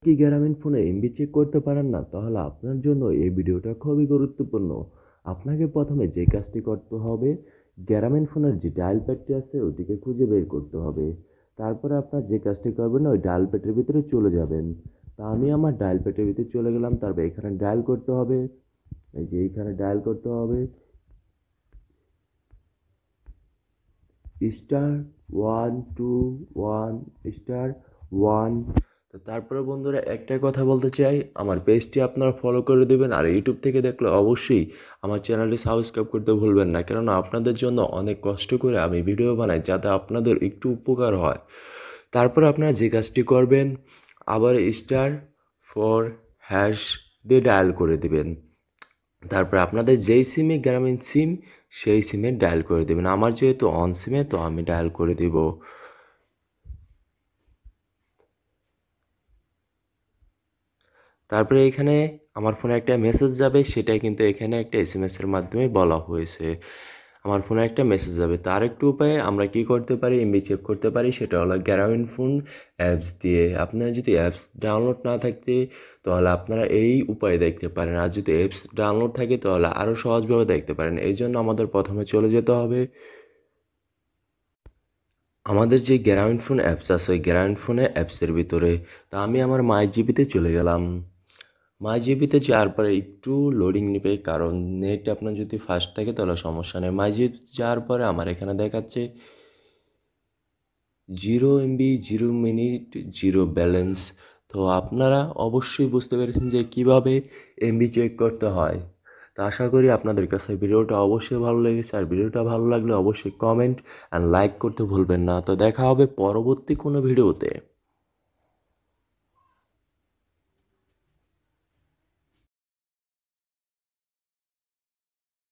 কি গ্রামীণ ফোনে এমবি চেক করতে পারেন না? তাহলে আপনার জন্য এই ভিডিওটা খুবই গুরুত্বপূর্ণ। আপনাকে প্রথমে যে কাজটি করতে হবে, গ্রামীণ ফোনের যে ডায়াল প্যাডটি আছে ওটিকে খুঁজে বের করতে হবে। তারপরে আপনার যে কাজটি করবেন ওই ডায়াল প্যাডের ভিতরে চলে যাবেন। তা আমি আমার ডায়াল প্যাডের ভিতরে চলে গেলাম, তারপর এখানে ডায়াল করতে হবে। এই যে এইখানে ডায়াল করতে হবে স্টার 121 স্টার 1। তো তারপরে বন্ধুরা একটাই কথা বলতে চাই, আমার পেজটি আপনারা ফলো করে দেবেন, আর ইউটিউব থেকে দেখলে অবশ্যই আমার চ্যানেলটি সাবস্ক্রাইব করতে ভুলবেন না, কেননা আপনাদের জন্য অনেক কষ্ট করে আমি ভিডিও বানাই যাতে আপনাদের একটু উপকার হয়। তারপর আপনারা যে কাজটি করবেন, আবার স্টার 4 দিয়ে ডায়াল করে দিবেন। তারপর আপনাদের যেই সিমে গ্রামীণ সিম সেই সিমে ডায়াল করে দেবেন। আমার যেহেতু অন সিমে, তো আমি ডায়াল করে দিব। তারপরে এখানে আমার ফোনে একটা মেসেজ যাবে, সেটা কিন্তু এখানে একটা এসএমএস এর মাধ্যমে বলা হয়েছে। আমার ফোনে একটা মেসেজ যাবে। তার একটু উপায়ে আমরা কি করতে পারি, এমবি চেক করতে পারি, সেটা হলো গ্রামীণ ফোন অ্যাপস দিয়ে। আপনার যদি অ্যাপস ডাউনলোড না থাকতে তাহলে আপনারা এই উপায়ে দেখতে পারেন, আর যদি অ্যাপস ডাউনলোড থাকে তাহলে আরও সহজভাবে দেখতে পারেন। এই জন্য আমাদের প্রথমে চলে যেতে হবে আমাদের যে গ্রামীণ ফোন অ্যাপস আছে ওই গ্রামীণ ফোনে অ্যাপসের ভিতরে। তা আমি আমার মাই জিবিতে চলে গেলাম। মাই জিবিতে যাওয়ার পরে একটু লোডিং নেবে, কারণ নেট আপনার যদি ফাস্ট থাকে তাহলে সমস্যা নেই। মাই জিবি যাওয়ার পরে আমার এখানে দেখাচ্ছে 0 MB, 0 মিনিট, 0 ব্যালেন্স। তো আপনারা অবশ্যই বুঝতে পেরেছেন যে কিভাবে এমবি চেক করতে হয়। তো আশা করি আপনাদের কাছে ভিডিওটা অবশ্যই ভালো লেগেছে, আর ভিডিওটা ভালো লাগলে অবশ্যই কমেন্ট অ্যান্ড লাইক করতে ভুলবেন না। তো দেখা হবে পরবর্তী কোনো ভিডিওতে।